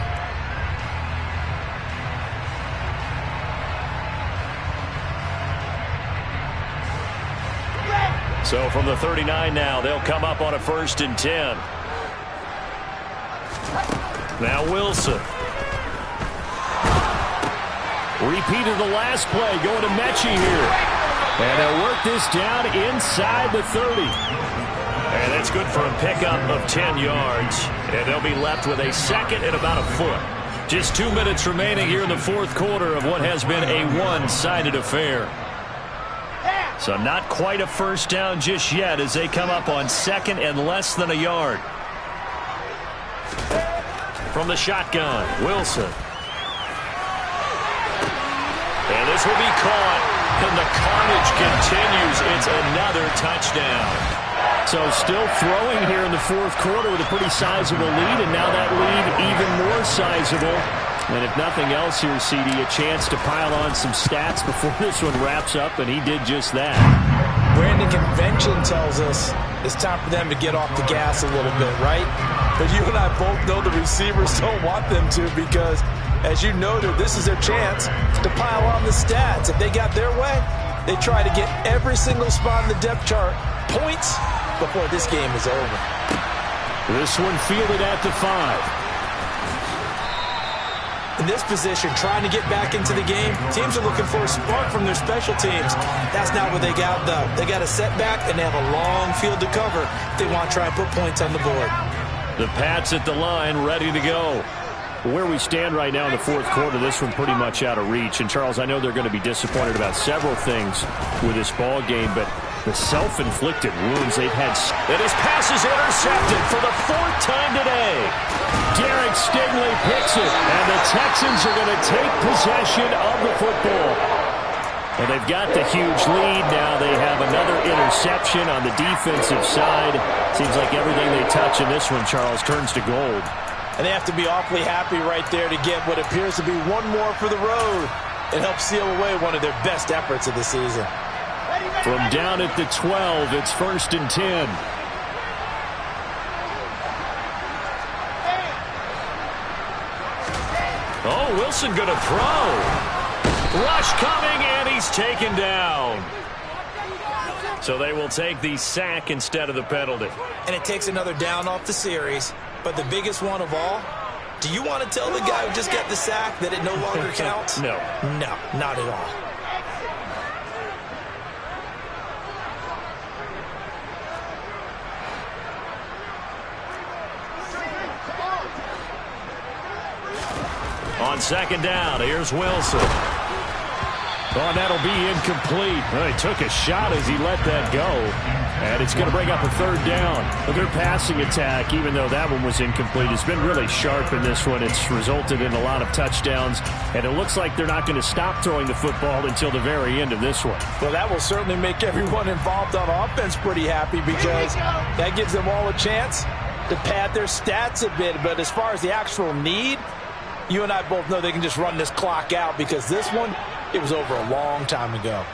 So from the 39 now, they'll come up on a 1st and 10. Now Wilson. Repeat of the last play, going to Mechie here. And they'll work this down inside the 30. And that's good for a pickup of 10 yards. And they'll be left with a 2nd and about a foot. Just 2 minutes remaining here in the 4th quarter of what has been a one-sided affair. So not quite a first down just yet as they come up on 2nd and less than a yard. From the shotgun, Wilson. And this will be caught. And the carnage continues. It's another touchdown. So still throwing here in the 4th quarter with a pretty sizable lead, and now that lead even more sizable. And if nothing else here, CD, a chance to pile on some stats before this one wraps up, and he did just that. Brandon, convention tells us it's time for them to get off the gas a little bit, right? But you and I both know the receivers don't want them to because, as you noted, this is their chance to pile on the stats. If they got their way, they try to get every single spot in the depth chart points before this game is over. This one fielded at the 5. In this position, trying to get back into the game, teams are looking for a spark from their special teams. That's not what they got, though. They got a setback, and they have a long field to cover if they want to try and put points on the board. The Pats at the line, ready to go. Where we stand right now in the 4th quarter, this one pretty much out of reach. And, Charles, I know they're going to be disappointed about several things with this ball game, but the self-inflicted wounds they've had. And his pass is intercepted for the 4th time today. Derek Stingley picks it, and the Texans are going to take possession of the football. Well, they've got the huge lead now. They have another interception on the defensive side. Seems like everything they touch in this one, Charles, turns to gold. And they have to be awfully happy right there to get what appears to be one more for the road. It helps seal away one of their best efforts of the season. From down at the 12, it's 1st and 10. Oh, Wilson going to throw. Rush coming, and he's taken down. So they will take the sack instead of the penalty. And it takes another down off the series. But the biggest one of all, do you want to tell the guy who just got the sack that it no longer counts? No. No, not at all. On 2nd down, here's Wilson. Oh, that'll be incomplete. Well, he took a shot as he let that go. And it's going to bring up a 3rd down. But their passing attack, even though that one was incomplete, has been really sharp in this one. It's resulted in a lot of touchdowns. And it looks like they're not going to stop throwing the football until the very end of this one. Well, that will certainly make everyone involved on offense pretty happy because that gives them all a chance to pad their stats a bit. But as far as the actual need, you and I both know they can just run this clock out because this one, it was over a long time ago.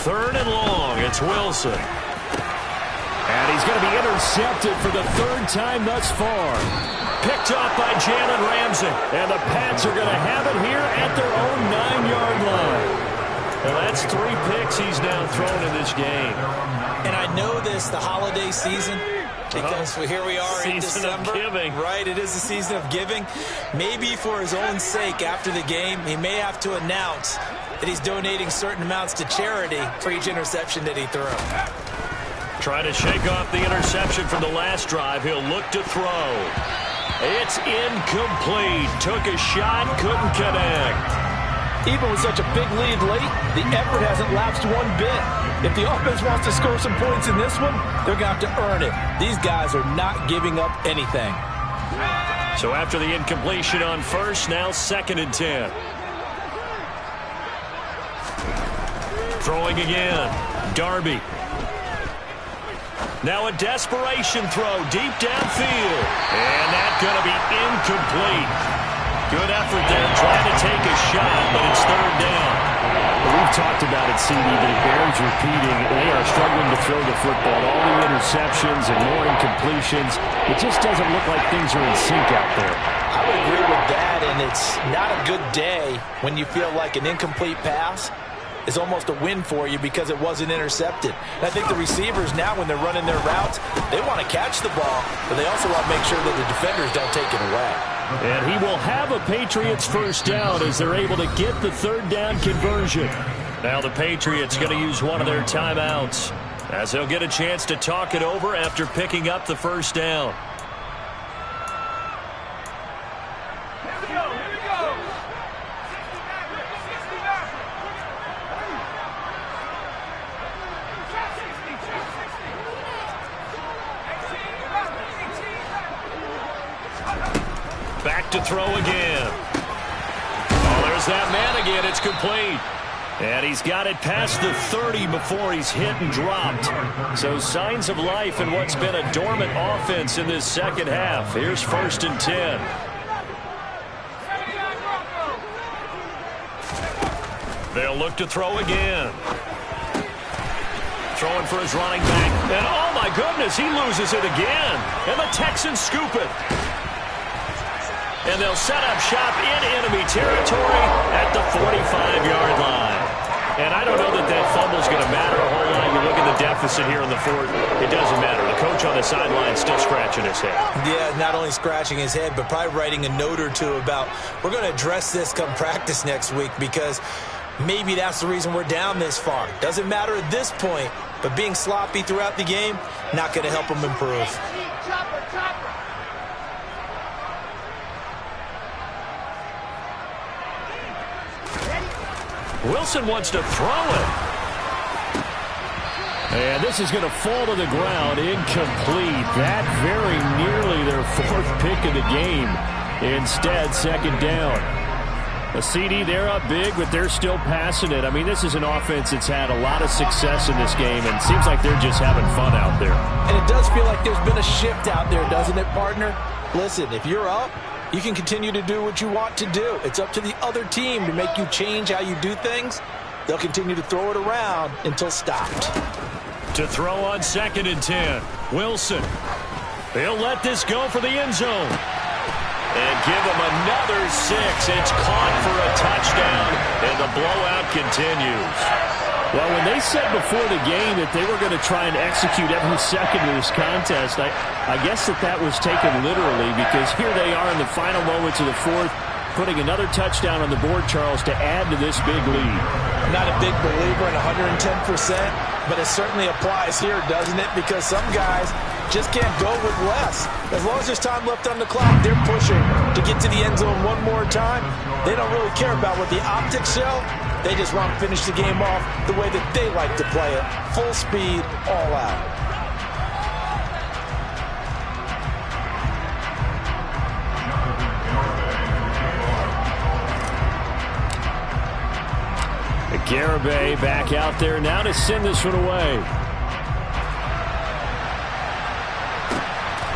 3rd and long. It's Wilson. And he's going to be intercepted for the 3rd time thus far. Picked off by Jalen Ramsey. And the Pats are going to have it here at their own 9-yard line. Well, that's 3 picks he's now thrown in this game. And I know this, the holiday season, because here we are in December. Season of giving. Right, it is the season of giving. Maybe for his own sake after the game, he may have to announce that he's donating certain amounts to charity for each interception that he threw. Trying to shake off the interception from the last drive. He'll look to throw. It's incomplete. Took a shot, couldn't connect. Even with such a big lead late, the effort hasn't lapsed one bit. If the offense wants to score some points in this one, they're going to have to earn it. These guys are not giving up anything. So after the incompletion on first, now 2nd and 10. Throwing again. Darby. Now a desperation throw deep downfield. And that's going to be incomplete. Good effort there, trying to take a shot, but it's 3rd down. Well, we've talked about it, CD, but it bears repeating. They are struggling to throw the football. All the interceptions and more incompletions. It just doesn't look like things are in sync out there. I would agree with that, and it's not a good day when you feel like an incomplete pass is almost a win for you because it wasn't intercepted. And I think the receivers now, when they're running their routes, they want to catch the ball, but they also want to make sure that the defenders don't take it away. And he will have a Patriots first down as they're able to get the 3rd down conversion. Now the Patriots going to use one of their timeouts as they'll get a chance to talk it over after picking up the first down. Back to throw again. Oh, there's that man again. It's complete. And he's got it past the 30 before he's hit and dropped. So signs of life in what's been a dormant offense in this second half. Here's 1st and 10. They'll look to throw again. Throwing for his running back. And oh my goodness, he loses it again. And the Texans scoop it. And they'll set up shop in enemy territory at the 45-yard line. And I don't know that that fumble's going to matter a whole lot. You look at the deficit here in the 4th. It doesn't matter. The coach on the sideline still scratching his head. Yeah, not only scratching his head, but probably writing a note or two about, we're going to address this come practice next week because maybe that's the reason we're down this far. Doesn't matter at this point, but being sloppy throughout the game, not going to help them improve. Wilson wants to throw it. And this is going to fall to the ground, incomplete. That very nearly their 4th pick of the game. Instead, 2nd down. A CD, they're up big, but they're still passing it. I mean, this is an offense that's had a lot of success in this game, and it seems like they're just having fun out there. And it does feel like there's been a shift out there, doesn't it, partner? Listen, if you're up, you can continue to do what you want to do. It's up to the other team to make you change how you do things. They'll continue to throw it around until stopped. To throw on 2nd and 10. Wilson. They'll let this go for the end zone. And give him another 6. It's caught for a touchdown, and the blowout continues. Well, when they said before the game that they were going to try and execute every second of this contest, I guess that was taken literally, because here they are in the final moments of the 4th, putting another touchdown on the board, Charles, to add to this big lead. I'm not a big believer in 110%, but it certainly applies here, doesn't it? Because some guys just can't go with less. As long as there's time left on the clock, they're pushing to get to the end zone one more time. They don't really care about what the optics show. They just want to finish the game off the way that they like to play it. Full speed, all out. Garibay back out there now to send this one away.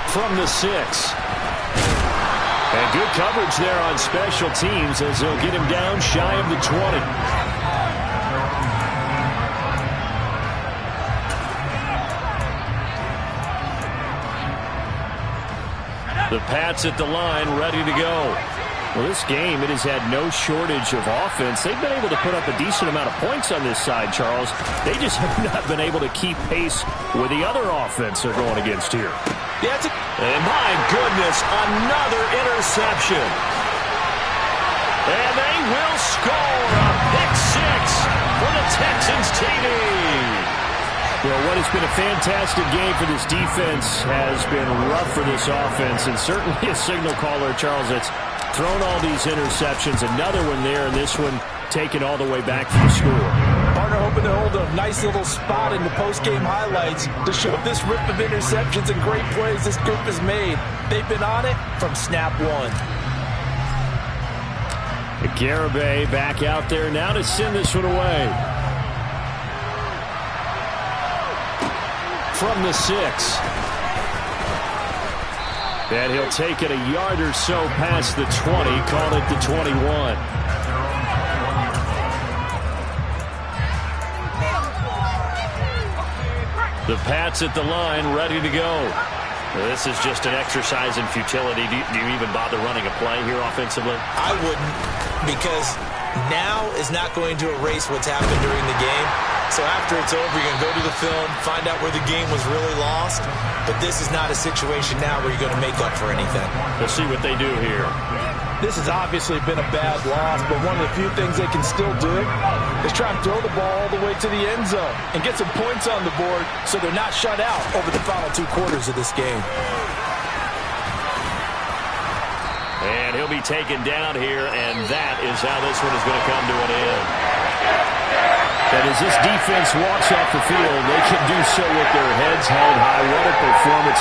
From the 6. And good coverage there on special teams as they'll get him down shy of the 20. The Pats at the line, ready to go. Well, this game, it has had no shortage of offense. They've been able to put up a decent amount of points on this side, Charles. They just have not been able to keep pace with the other offense they're going against here. Yeah, and my goodness, another interception. And they will score a pick 6 for the Texans TD. Well, what has been a fantastic game for this defense has been rough for this offense, and certainly a signal caller, Charles, that's thrown all these interceptions. Another one there, and this one taken all the way back for the score. Partner hoping to hold a nice little spot in the post-game highlights to show this rip of interceptions and great plays this group has made. They've been on it from snap one. Garibay back out there now to send this one away. From the 6. And he'll take it a yard or so past the 20, call it the 21. The Pats at the line, ready to go. This is just an exercise in futility. Do you even bother running a play here offensively? I wouldn't, because now is not going to erase what's happened during the game. So after it's over, you're going to go to the film, find out where the game was really lost. But this is not a situation now where you're going to make up for anything. We'll see what they do here. This has obviously been a bad loss, but one of the few things they can still do is try and throw the ball all the way to the end zone and get some points on the board so they're not shut out over the final 2 quarters of this game. And he'll be taken down here, and that is how this one is going to come to an end. And as this defense walks off the field, they can do so with their heads held high. What a performance.